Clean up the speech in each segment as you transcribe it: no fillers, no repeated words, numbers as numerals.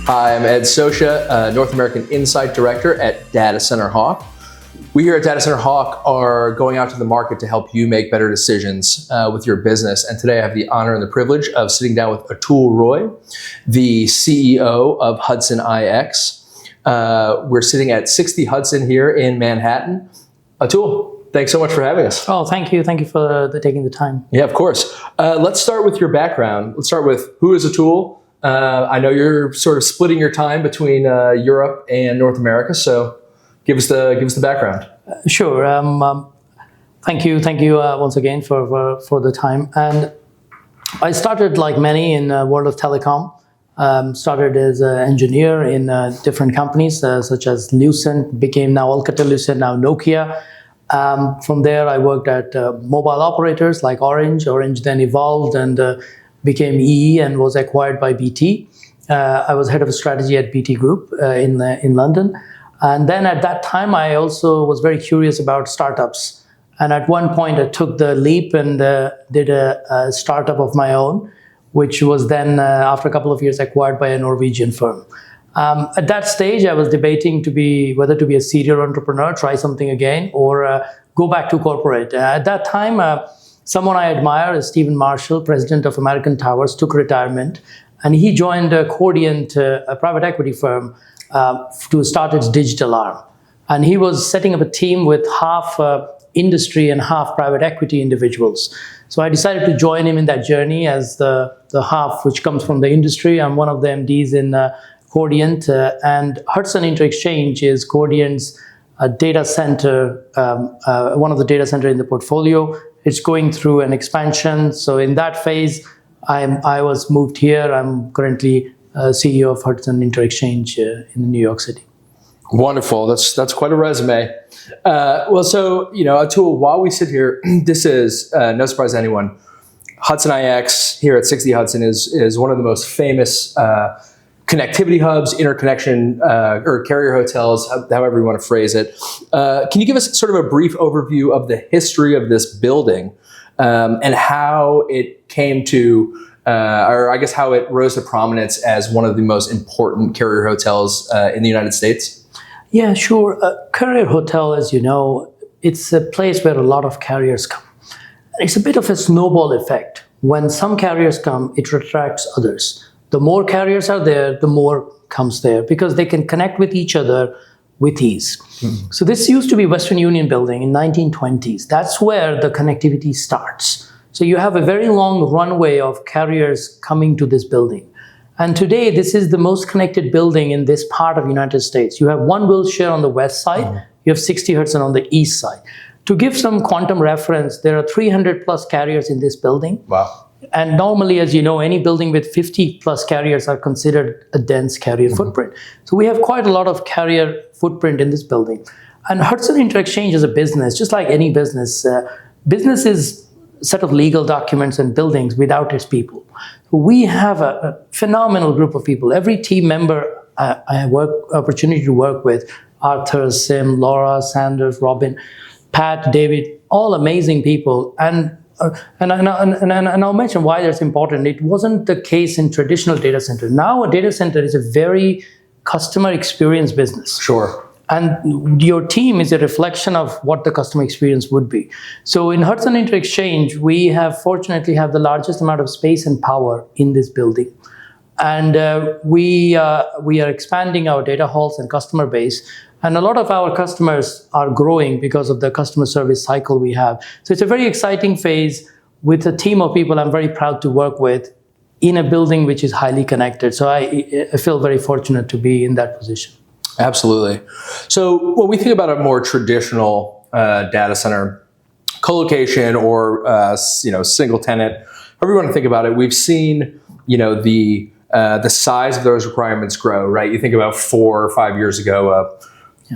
Hi, I'm Ed Socia, North American Insight Director at datacenterHawk. We here at datacenterHawk are going out to the market to help you make better decisions with your business. And today I have the honor and the privilege of sitting down with Atul Roy, the CEO of Hudson IX. We're sitting at 60 Hudson here in Manhattan. Atul, thanks so much for having us. Oh, thank you. Thank you for taking the time. Yeah, of course. Let's start with your background. Let's start with who is Atul? I know you're sort of splitting your time between Europe and North America, so give us the background. Sure. Thank you once again for the time. And I started like many in the world of telecom. Started as an engineer in different companies such as Lucent, became now Alcatel-Lucent, now Nokia. From there, I worked at mobile operators like Orange. Orange then evolved and became EE and was acquired by BT. I was head of strategy at BT Group in London. And then at that time, I also was very curious about startups. And at one point, I took the leap and did a startup of my own, which was then, after a couple of years, acquired by a Norwegian firm. At that stage, I was debating whether to be a serial entrepreneur, try something again, or go back to corporate. At that time, someone I admire is Stephen Marshall, president of American Towers, took retirement, and he joined Cordiant, a private equity firm, to start its digital arm. And he was setting up a team with half industry and half private equity individuals. So I decided to join him in that journey as the half which comes from the industry. I'm one of the MDs in Cordiant, and Hudson Interexchange is Cordiant's data center, one of the data center in the portfolio. It's going through an expansion. So in that phase, I was moved here. I'm currently CEO of Hudson Interexchange in New York City. Wonderful. That's quite a resume. Well, so, Atul, while we sit here, this is no surprise to anyone. Hudson IX here at 60 Hudson is one of the most famous connectivity hubs, interconnection, or carrier hotels, however you want to phrase it. Can you give us sort of a brief overview of the history of this building and how it came to, or I guess how it rose to prominence as one of the most important carrier hotels in the United States? Yeah, sure. Carrier hotel, as you know, it's a place where a lot of carriers come. It's a bit of a snowball effect. When some carriers come, it attracts others. The more carriers are there, the more comes there because they can connect with each other with ease. Mm-hmm. So this used to be Western Union building in 1920s. That's where the connectivity starts. So you have a very long runway of carriers coming to this building. And today, this is the most connected building in this part of the United States. You have one Wilshire on the west side, you have 60 Hudson on the east side. To give some quantum reference, there are 300 plus carriers in this building. Wow. And normally, as you know, any building with 50 plus carriers are considered a dense carrier footprint. So we have quite a lot of carrier footprint in this building. And Hudson Interexchange is a business, just like any business. Business is a set of legal documents and buildings without its people. We have a phenomenal group of people. Every team member I have opportunity to work with, Arthur, Sim, Laura, Sanders, Robin, Pat, David, all amazing people. And I'll mention why that's important. It wasn't the case in traditional data center. Now a data center is a very customer experience business. Sure. And your team is a reflection of what the customer experience would be. So in Hudson Interexchange, we fortunately have the largest amount of space and power in this building. And we are expanding our data halls and customer base. And a lot of our customers are growing because of the customer service cycle we have. So it's a very exciting phase with a team of people I'm very proud to work with in a building which is highly connected. So I feel very fortunate to be in that position. Absolutely. So when we think about a more traditional data center, co-location or single tenant, however you want to think about it, we've seen the size of those requirements grow. Right? You think about 4 or 5 years ago,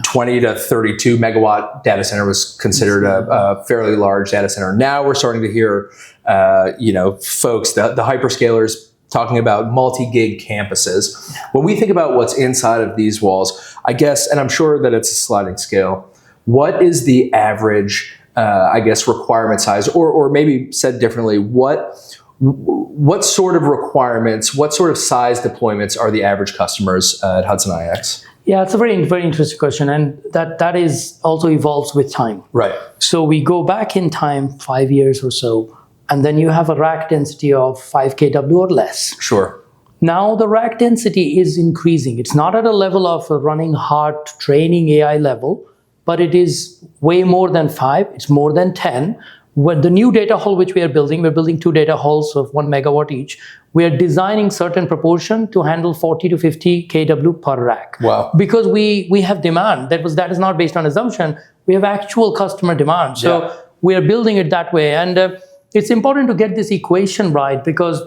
20 to 32 megawatt data center was considered a fairly large data center. Now we're starting to hear, folks, the hyperscalers talking about multi-gig campuses. When we think about what's inside of these walls, I guess, and I'm sure that it's a sliding scale, what is the average, requirement size? Or maybe said differently, what What sort of requirements, what sort of size deployments are the average customers at Hudson IX? Yeah, it's a very, very interesting question. And that is also evolves with time. Right. So we go back in time 5 years or so, and then you have a rack density of 5 kW or less. Sure. Now the rack density is increasing. It's not at a level of a running hard training AI level, but it is way more than 5. It's more than 10. When the new data hall which we're building 2 data halls of 1 megawatt each. We are designing certain proportion to handle 40 to 50 kW per rack. Wow. Because we have demand. That is not based on assumption. We have actual customer demand. So we are building it that way. And it's important to get this equation right, because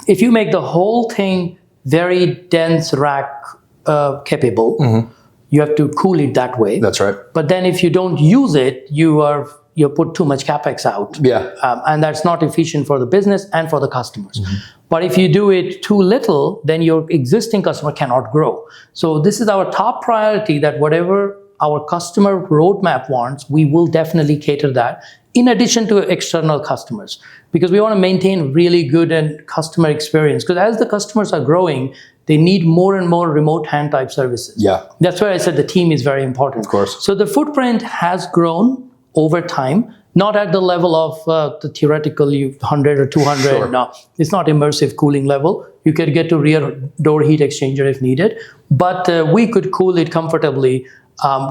if you make the whole thing very dense rack capable, you have to cool it that way. That's right. But then if you don't use it, you put too much capex out. Yeah. And that's not efficient for the business and for the customers. But if you do it too little, then your existing customer cannot grow. So this is our top priority, that whatever our customer roadmap wants, we will definitely cater that, in addition to external customers, because we want to maintain really good and customer experience. Because as the customers are growing, they need more and more remote hand type services. Yeah. That's why I said the team is very important. Of course. So the footprint has grown over time, not at the level of the theoretical 100 or 200. Sure. No, it's not immersive cooling level. You could get to rear door heat exchanger if needed, but we could cool it comfortably.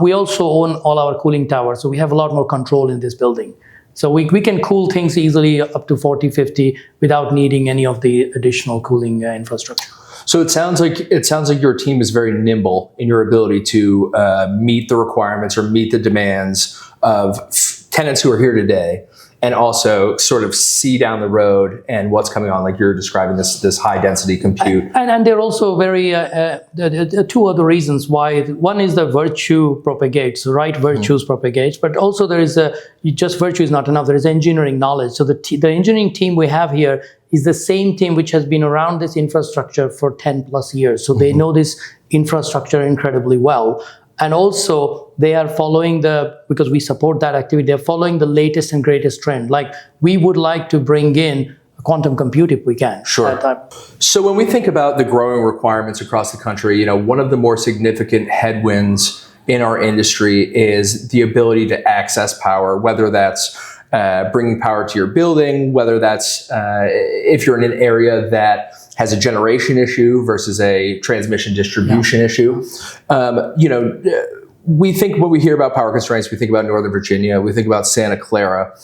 We also own all our cooling towers, so we have a lot more control in this building. So we can cool things easily up to 40, 50 without needing any of the additional cooling infrastructure. So it sounds like your team is very nimble in your ability to meet the requirements or meet the demands of tenants who are here today, and also sort of see down the road and what's coming on, like you're describing this high density compute. And they're also very, two other reasons why. One is the virtue propagates, the right virtues propagates, but also there is just virtue is not enough. There is engineering knowledge. So the engineering team we have here is the same team which has been around this infrastructure for 10 plus years. So they know this infrastructure incredibly well. And also they are following because we support that activity, they're following the latest and greatest trend. Like we would like to bring in quantum compute if we can. Sure. So when we think about the growing requirements across the country, one of the more significant headwinds in our industry is the ability to access power, whether that's bringing power to your building, whether that's if you're in an area that has a generation issue versus a transmission distribution issue. We think when we hear about power constraints, we think about Northern Virginia, we think about Santa Clara.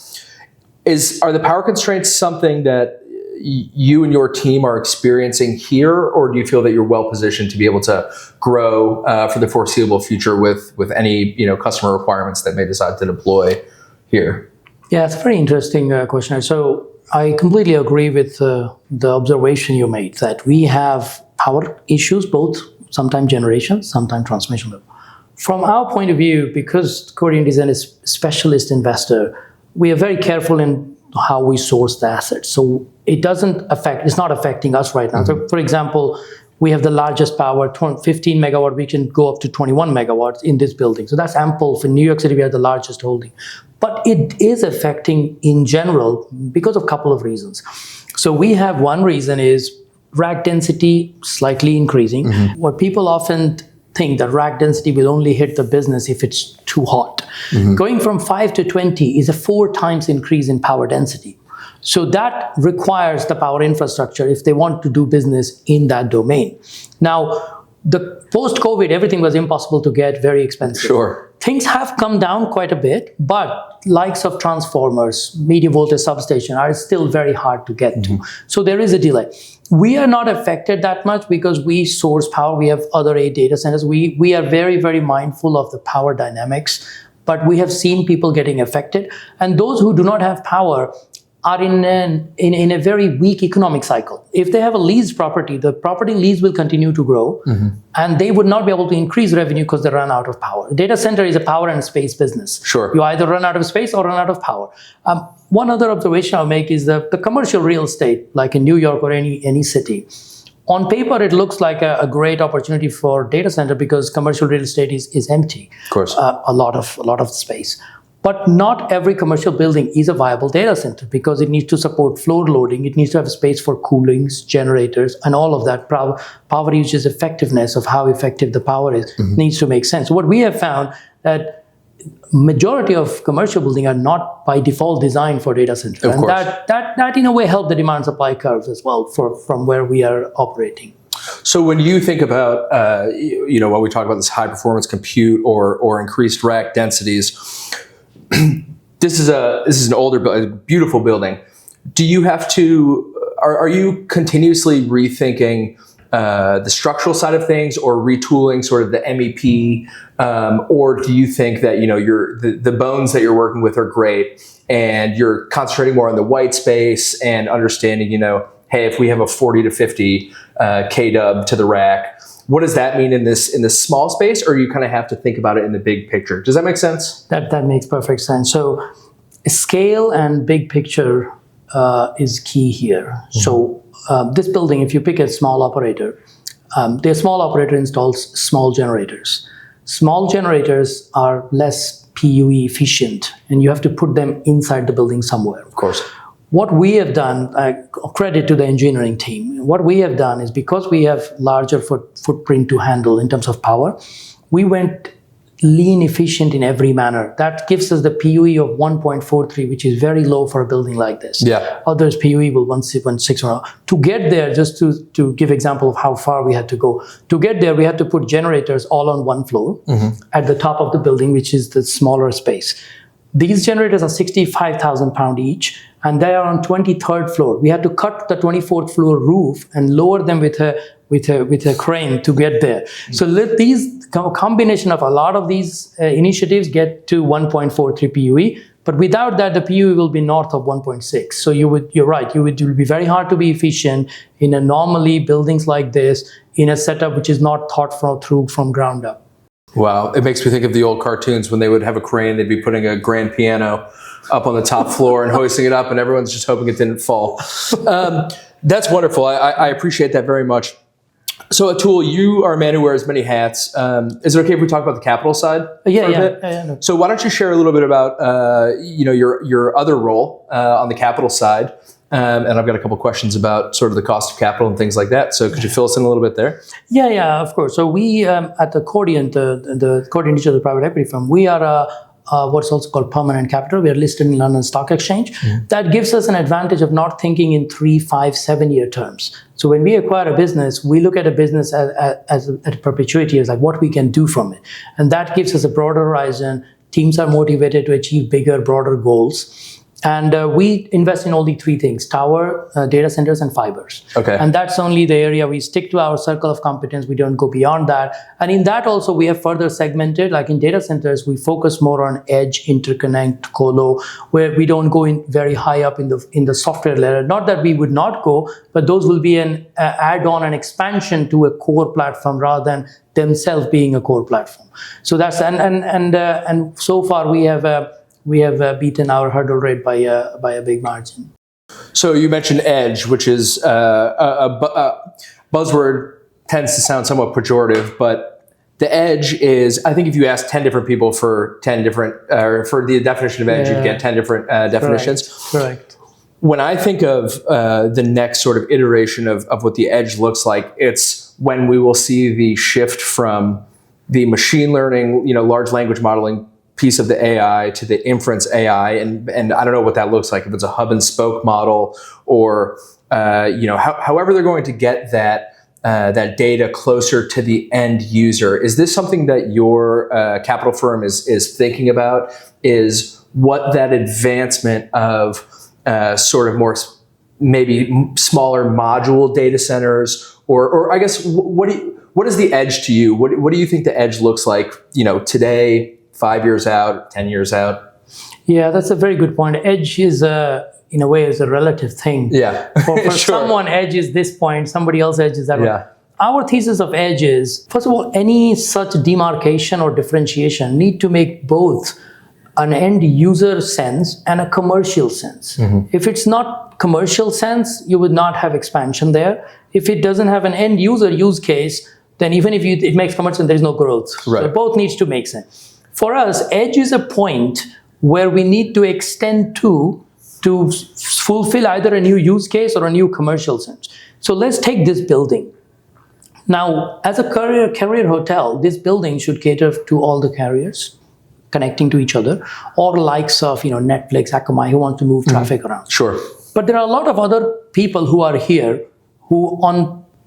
Are the power constraints something that you and your team are experiencing here, or do you feel that you're well positioned to be able to grow for the foreseeable future with any customer requirements that may decide to deploy here? Yeah, it's a very interesting question. So I completely agree with the observation you made, that we have power issues, both sometimes generation, sometimes transmission level. From our point of view, because Cordiant is a specialist investor, we are very careful in how we source the assets. So it's not affecting us right now. So for example, we have the largest power, 15 megawatt, we can go up to 21 megawatts in this building. So that's ample. For New York City, we are the largest holding. But it is affecting in general because of a couple of reasons. So we have one reason is rack density slightly increasing. What people often think that rack density will only hit the business if it's too hot. Going from 5 to 20 is a 4 times increase in power density. So that requires the power infrastructure if they want to do business in that domain. Now, the post-COVID, everything was impossible to get, very expensive. Sure. Things have come down quite a bit, but likes of transformers, medium voltage substation are still very hard to get to. So there is a delay. We are not affected that much because we source power. We have other 8 data centers. We are very, very mindful of the power dynamics, but we have seen people getting affected. And those who do not have power are in a very weak economic cycle. If they have a leased property, the property lease will continue to grow, and they would not be able to increase revenue because they run out of power. Data center is a power and space business. Sure. You either run out of space or run out of power. One other observation I'll make is the commercial real estate, like in New York or any city. On paper, it looks like a great opportunity for data center because commercial real estate is empty. Of course. A lot of space. But not every commercial building is a viable data center because it needs to support floor loading. It needs to have space for coolings, generators, and all of that. Power usage effectiveness of how effective the power is needs to make sense. What we have found that majority of commercial buildings are not by default designed for data centers. Of and course. that in a way help the demand supply curves as well from where we are operating. So when you think about, when we talk about this high performance compute or increased rack densities, this is an older, beautiful building. Do you have to? Are you continuously rethinking the structural side of things, or retooling sort of the MEP, or do you think that the bones that you're working with are great, and you're concentrating more on the white space and understanding, hey, if we have a 40 to 50 kW to the rack, what does that mean in this small space, or you kind of have to think about it in the big picture? Does that make sense? That makes perfect sense. So scale and big picture is key here. Mm-hmm. So this building, if you pick a small operator, the small operator installs small generators. Small generators are less PUE efficient, and you have to put them inside the building somewhere. Of course. What we have done, credit to the engineering team, what we have done is because we have larger footprint to handle in terms of power, we went lean efficient in every manner. That gives us the PUE of 1.43, which is very low for a building like this. Yeah. Others PUE will 1.6. To get there, just to give example of how far we had to go, to get there, we had to put generators all on one floor at the top of the building, which is the smaller space. These generators are 65,000 pounds each, and they are on 23rd floor. We had to cut the 24th floor roof and lower them with a crane to get there. So let these combination of a lot of these initiatives get to 1.43 PUE, but without that, the PUE will be north of 1.6. So you're right, it will be very hard to be efficient in a normally buildings like this in a setup which is not thought through from ground up. Wow, it makes me think of the old cartoons when they would have a crane, they'd be putting a grand piano up on the top floor and hoisting it up, and everyone's just hoping it didn't fall. That's wonderful. I appreciate that very much. So Atul, you are a man who wears many hats. Is it okay if we talk about the capital side? Yeah. No. So why don't you share a little bit about your other role on the capital side? And I've got a couple questions about sort of the cost of capital and things like that. So could you fill us in a little bit there? Yeah, of course. So we, at the Cordiant, the Cordiant is the private equity firm, we are what's also called permanent capital. We are listed in London Stock Exchange. Mm-hmm. That gives us an advantage of not thinking in 3, 5, 7-year terms. So when we acquire a business, we look at a business as a perpetuity, as like what we can do from it. And that gives us a broader horizon. Teams are motivated to achieve bigger, broader goals. And we invest in all the three things: tower, data centers, and fibers. Okay. And that's only the area we stick to our circle of competence. We don't go beyond that. And in that also, we have further segmented. Like in data centers, we focus more on edge, interconnect, colo, where we don't go in very high up in the software layer. Not that we would not go, but those will be an add-on, an expansion to a core platform rather than themselves being a core platform. So that's and so far we have beaten our hurdle rate by a big margin. So you mentioned edge, which is a buzzword, tends to sound somewhat pejorative, but the edge is, I think if you ask 10 different people for 10 different, for the definition of edge, you'd get 10 different definitions. Correct. When I think of the next sort of iteration of what the edge looks like, it's when we will see the shift from the machine learning, large language modeling piece of the AI to the inference AI, and I don't know what that looks like, if it's a hub and spoke model or however they're going to get that data closer to the end user. Is this something that your capital firm is thinking about? Is what that advancement of sort of more maybe smaller module data centers, or I guess what is the edge to you? What do you think the edge looks like today, 5 years out, 10 years out? Yeah, that's a very good point. Edge is in a way is a relative thing. Yeah. For Sure. someone, edge is this point, somebody else edge is that Yeah. one. Our thesis of edge is, first of all, any such demarcation or differentiation need to make both an end user sense and a commercial sense. Mm-hmm. If it's not commercial sense, you would not have expansion there. If it doesn't have an end user use case, then even if it makes commercial sense, there is no growth. Right. So both needs to make sense. For us, edge is a point where we need to extend to fulfill either a new use case or a new commercial sense. So let's take this building. Now, as a carrier hotel, this building should cater to all the carriers connecting to each other, or likes of Netflix, Akamai, who want to move traffic around. Sure. But there are a lot of other people who are here who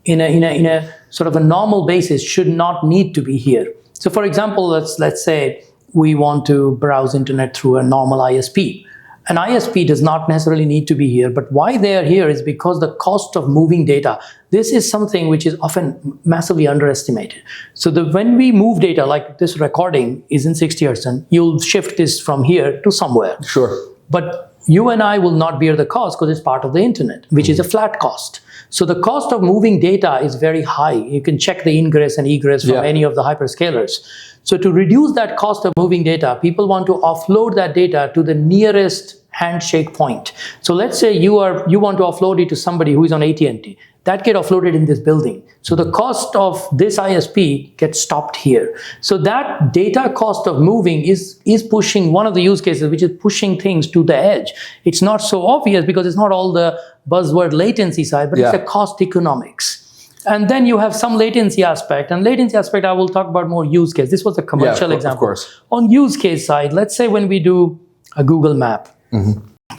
in a sort of a normal basis should not need to be here. So for example, let's say we want to browse internet through a normal ISP. An ISP does not necessarily need to be here, but why they are here is because the cost of moving data. This is something which is often massively underestimated. So when we move data, like this recording is in 60 Hz, you'll shift this from here to somewhere. Sure. But you and I will not bear the cost because it's part of the internet, which is a flat cost. So the cost of moving data is very high. You can check the ingress and egress from any of the hyperscalers. So to reduce that cost of moving data, people want to offload that data to the nearest handshake point. So let's say you want to offload it to somebody who is on AT&T. That get offloaded in this building. So the cost of this ISP gets stopped here. So that data cost of moving is pushing one of the use cases, which is pushing things to the edge. It's not so obvious because it's not all the buzzword latency side, but it's a cost economics. And then you have some latency aspect. And latency aspect, I will talk about more use case. This was a commercial example. Of course. On use case side, let's say when we do a Google map,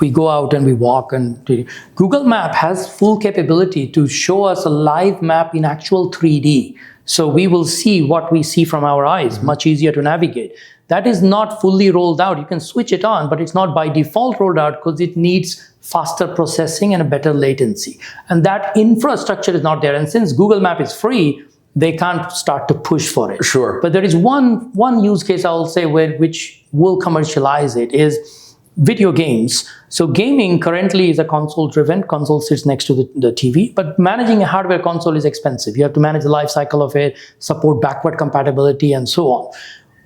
we go out and we walk, and Google Map has full capability to show us a live map in actual 3D. So we will see what we see from our eyes, much easier to navigate. That is not fully rolled out. You can switch it on, but it's not by default rolled out because it needs faster processing and a better latency. And that infrastructure is not there. And since Google Map is free, they can't start to push for it. Sure. But there is one use case I will say which will commercialize it is video games. So gaming currently is a console-driven. Console sits next to the TV, but managing a hardware console is expensive. You have to manage the life cycle of it, support backward compatibility, and so on.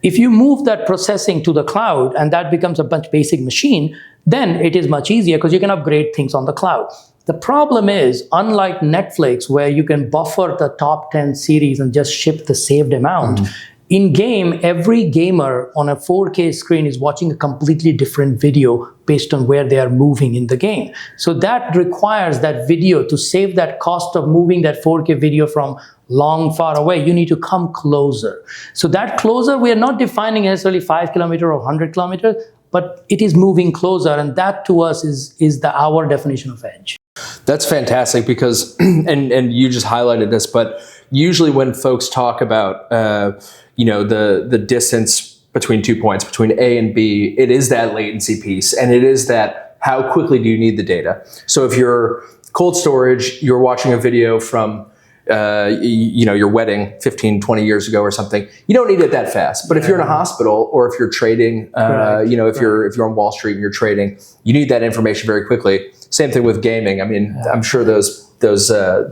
If you move that processing to the cloud and that becomes a bunch basic machine, then it is much easier because you can upgrade things on the cloud. The problem is, unlike Netflix, where you can buffer the top 10 series and just ship the saved amount, in game, every gamer on a 4K screen is watching a completely different video based on where they are moving in the game. So that requires that video to save that cost of moving that 4K video from long far away. You need to come closer. So that closer, we are not defining necessarily 5 kilometers or 100 kilometers, but it is moving closer. And that to us is our definition of edge. That's fantastic because, and you just highlighted this, but usually when folks talk about, the distance between 2 points, between A and B, it is that latency piece, and it is that how quickly do you need the data. So if you're cold storage, you're watching a video from your wedding 15, 20 years ago or something, you don't need it that fast. But if you're in a hospital or if you're trading, if you're on Wall Street and you're trading, you need that information very quickly. Same thing with gaming. I mean, I'm sure the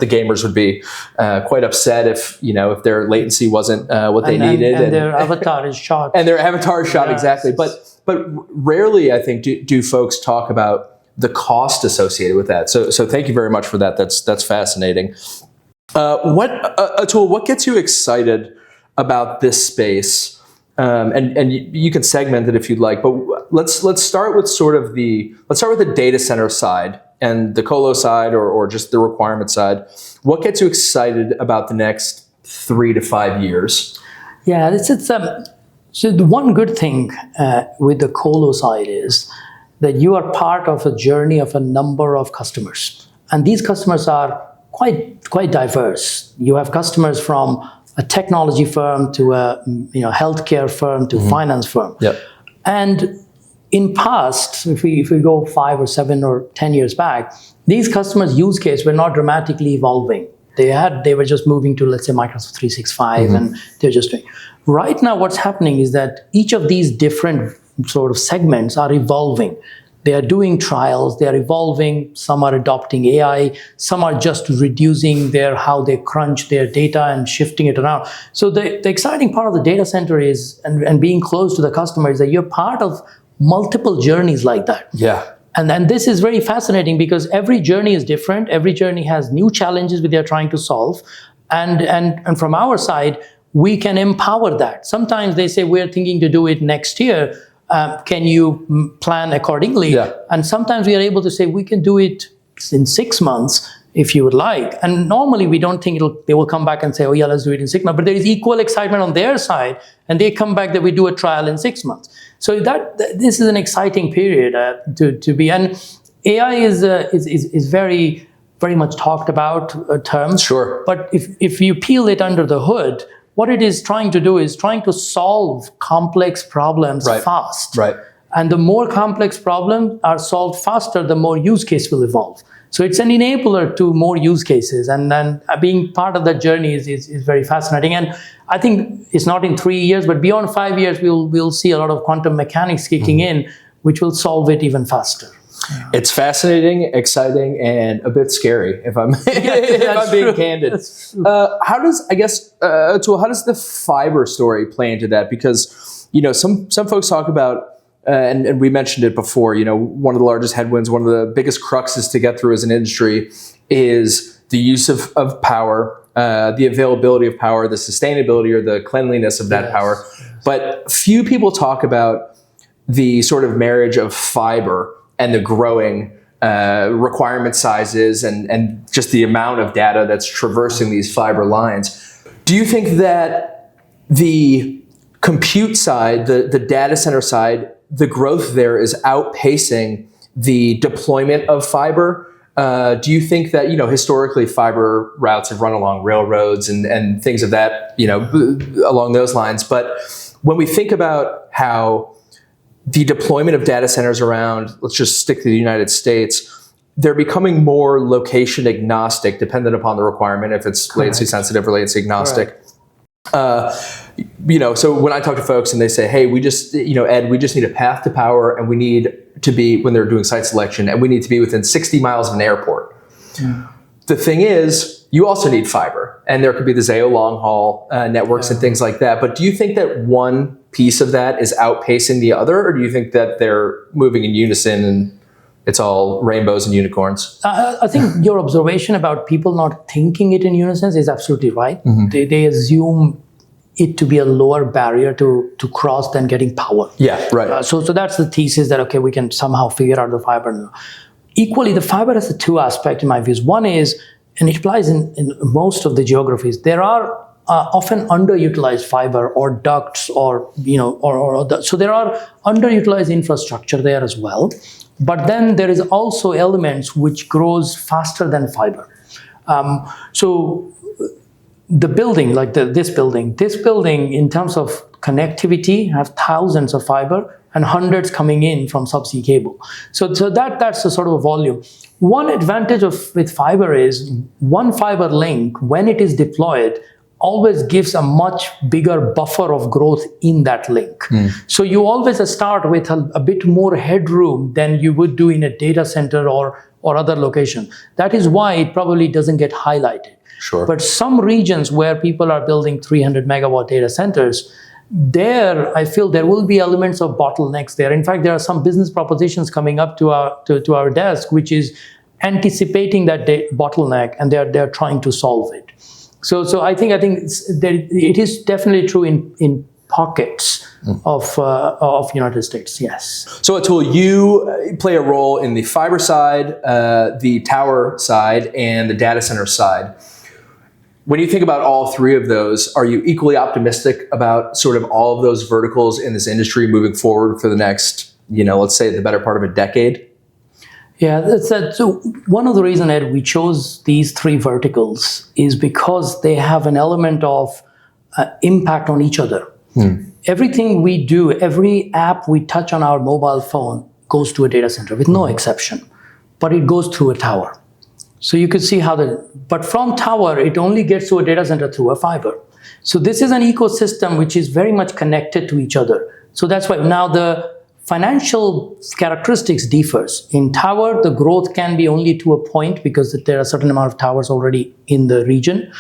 gamers would be quite upset if their latency wasn't what they needed, and their avatar is shot. And their avatar is shot, exactly. But rarely, I think, do folks talk about the cost associated with that. So thank you very much for that. That's fascinating. Atul, what gets you excited about this space? And you can segment it if you'd like, but let's start with the data center side and the colo side, or just the requirement side. What gets you excited about the next 3 to 5 years? Yeah, so the one good thing with the colo side is that you are part of a journey of a number of customers, and these customers are quite diverse. You have customers from a technology firm to a healthcare firm to finance firm. Yep. And in past, if we go 5 or 7 or 10 years back, these customers' use case were not dramatically evolving. They were just moving to, let's say, Microsoft 365, and they're just doing. Right now, what's happening is that each of these different sort of segments are evolving. They are doing trials, they are evolving, some are adopting AI, some are just reducing how they crunch their data and shifting it around. So the exciting part of the data center is, and being close to the customer, is that you're part of multiple journeys like that. Yeah. And this is very fascinating because every journey is different, every journey has new challenges that they're trying to solve. And from our side, we can empower that. Sometimes they say, we're thinking to do it next year. Can you plan accordingly? Yeah. And sometimes we are able to say, we can do it in 6 months if you would like. And normally we don't think they will come back and say, oh yeah, let's do it in 6 months. But there is equal excitement on their side, and they come back that we do a trial in 6 months. So this is an exciting period to be. And AI is very, very much talked about terms. Sure. But if you peel it under the hood, what it is trying to do is trying to solve complex problems fast. Right. And the more complex problems are solved faster, the more use case will evolve. So it's an enabler to more use cases. And then being part of that journey is very fascinating. And I think it's not in 3 years, but beyond 5 years, we'll see a lot of quantum mechanics kicking in, which will solve it even faster. It's fascinating, exciting, and a bit scary, if I'm, if I'm being candid. How does the fiber story play into that? Because, some folks talk about, and we mentioned it before, one of the largest headwinds, one of the biggest cruxes to get through as an industry is the use of power, the availability of power, the sustainability or the cleanliness of that power. But few people talk about the sort of marriage of fiber and the growing requirement sizes and just the amount of data that's traversing these fiber lines. Do you think that the compute side, the data center side, the growth there is outpacing the deployment of fiber? Do you think that, historically fiber routes have run along railroads and things of that, along those lines? But when we think about how the deployment of data centers around, let's just stick to the United States, they're becoming more location agnostic, dependent upon the requirement, if it's latency sensitive or latency agnostic. So when I talk to folks and they say, hey, we just, Ed, we just need a path to power, and we need to be, when they're doing site selection, and we need to be within 60 miles of an airport. The thing is, you also need fiber, and there could be the Zayo long haul networks and things like that. But do you think that one piece of that is outpacing the other, or do you think that they're moving in unison and it's all rainbows and unicorns? I think your observation about people not thinking it in unison is absolutely right. They assume it to be a lower barrier to cross than getting power. Yeah, right. So that's the thesis that, okay, we can somehow figure out the fiber. Equally, the fiber has the two aspects in my views. One is, and it applies in most of the geographies, there are often underutilized fiber or ducts or so there are underutilized infrastructure there as well. But then there is also elements which grows faster than fiber. So the building, like this building in terms of connectivity have thousands of fiber and hundreds coming in from subsea cable. So that's the sort of a volume. One advantage with fiber is one fiber link, when it is deployed, always gives a much bigger buffer of growth in that link. So you always start with a bit more headroom than you would do in a data center or other location. That is why it probably doesn't get highlighted. Sure. But some regions where people are building 300 megawatt data centers, there I feel there will be elements of bottlenecks there. In fact, there are some business propositions coming up to our desk, which is anticipating that bottleneck, and they're trying to solve it. So I think it is definitely true in pockets of United States. Yes. So Atul, you play a role in the fiber side, the tower side, and the data center side. When you think about all three of those, are you equally optimistic about sort of all of those verticals in this industry moving forward for the next, let's say the better part of a decade? Yeah, so one of the reasons, Ed, we chose these three verticals is because they have an element of impact on each other. Everything we do, every app we touch on our mobile phone goes to a data center with no exception, but it goes through a tower. So you could see but from tower, it only gets to a data center through a fiber. So this is an ecosystem which is very much connected to each other. So that's why now the financial characteristics differs. In tower, the growth can be only to a point because there are a certain amount of towers already in the region.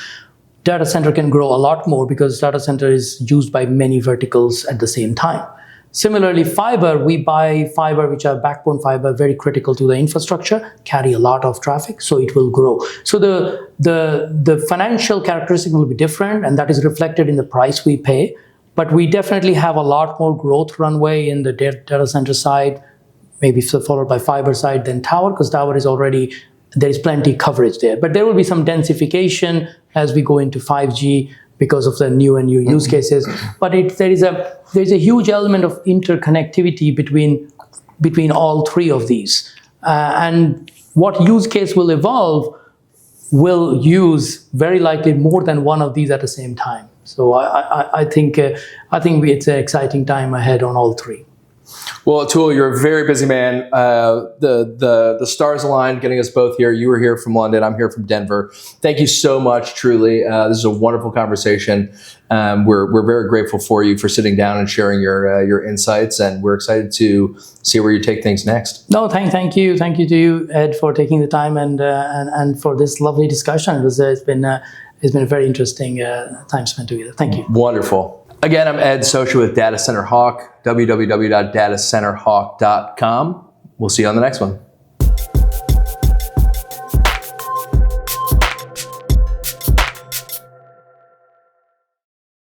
Data center can grow a lot more because data center is used by many verticals at the same time. Similarly, fiber, we buy fiber, which are backbone fiber, very critical to the infrastructure, carry a lot of traffic, so it will grow. So the financial characteristic will be different, and that is reflected in the price we pay. But we definitely have a lot more growth runway in the data center side, maybe followed by fiber side, then tower, because tower is already, there is plenty coverage there. But there will be some densification as we go into 5G because of the new use cases. But there's a huge element of interconnectivity between all three of these. And what use case will evolve will use very likely more than one of these at the same time. So I think it's an exciting time ahead on all three. Well, Atul, you're a very busy man. The stars aligned, getting us both here. You were here from London. I'm here from Denver. Thank you so much, truly. This is a wonderful conversation. We're very grateful for you for sitting down and sharing your insights, and we're excited to see where you take things next. No, thank you to you, Ed, for taking the time and for this lovely discussion. It's been a very interesting time spent together. Thank you. Wonderful. Again, I'm Ed Socia with datacenterHawk, www.datacenterHawk.com. We'll see you on the next one.